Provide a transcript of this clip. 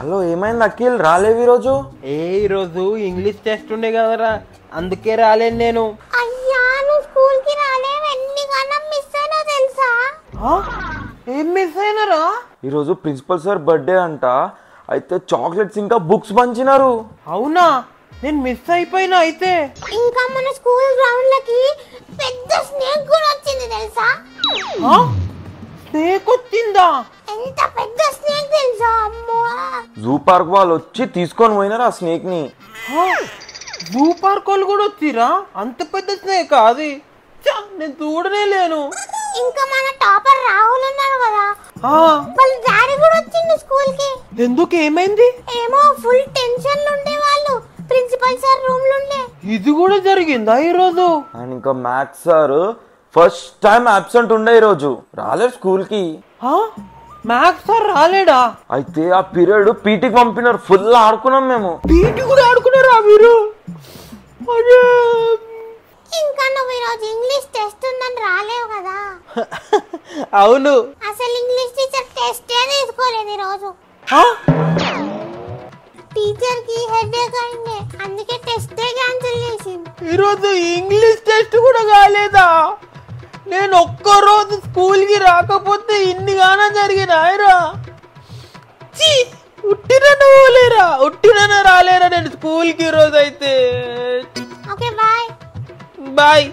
Hello ఏమైంది అఖిల్ రాలేవు ఈరోజు? ఈరోజు ఇంగ్లీష్ టెస్ట్ ఉండే కదరా, అందుకే రాలేను నేను. అయ్యా నువ్వు స్కూల్ కి రాలేవు, ఎన్నికన్నా మిస్ అయినా తెలుసా? ఏం మిస్ అయినరా? ఈరోజు ప్రిన్సిపల్ సార్ బర్త్డే అంట, అయితే చాక్లెట్స్ ఇంకా బుక్స్ పంచినారు. అవునా, నేను మిస్ అయిపోయినా. అయితే ఇంకా మన స్కూల్ గ్రౌండ్ లకి పెద్ద స్నేక్ కూడా వచ్చింది తెలుసా? స్నేక్ వచ్చిందా? ఎంత పెద్ద స్నేక్ తెలుసా? అమ్మో, జూ పార్క్ వాళ్ళు వచ్చి తీసుకొని పోయినారు ఆ స్నేక్ ని. జూ పార్క్ వాళ్ళు కూడా వచ్చిరా? అంత పెద్ద స్నేక్ అది? నేను చూడనే లేను. ఇంకా మన టాపర్ రాహుల్ ఉన్నారు కదా, వాళ్ళ డాడీ కూడా వచ్చిండు స్కూల్ కి. ఎందుకు, ఏమైంది? ఏమో ఫుల్ టెన్షన్ లో ఉండే వాళ్ళు, ప్రిన్సిపల్ సార్ రూమ్ లో ఉండే. ఇది కూడా జరిగిందా ఈరోజు? అండ్ ఇంకా maths sir first time absent ఉండే ఈరోజు, రాలేదు స్కూల్ కి. మ్యాథ్స్ సార్ రాలేడా? అయితే ఆ పీరియడ్ పీటీకి పంపినారు, ఫుల్ ఆడుకున్నాం మేము. పీటీ కూడా ఆడుకున్నారా మీరు? ఇంకా నువ్వు ఈరోజు ఇంగ్లీష్ టెస్ట్ ఉందని రాలేవు కదా? అవును. అసలు ఇంగ్లీష్ టీచర్ టెస్టే తీసుకోలేదు ఈరోజు. టీచర్ కి హెడేక్ అయింది, అందుకే టెస్టే క్యాన్సిల్ చేసింది. ఈరోజు ఇంగ్లీష్ టెస్ట్ కూడా కాలేదా? నేను ఒక్కరోజు స్కూల్ కి రాకపోతే ఇన్నిగానా జరిగినాయరా? ఉట్టిన రాలేరా నేను స్కూల్ కి ఈరోజు. అయితే ఓకే బాయ్. బాయ్.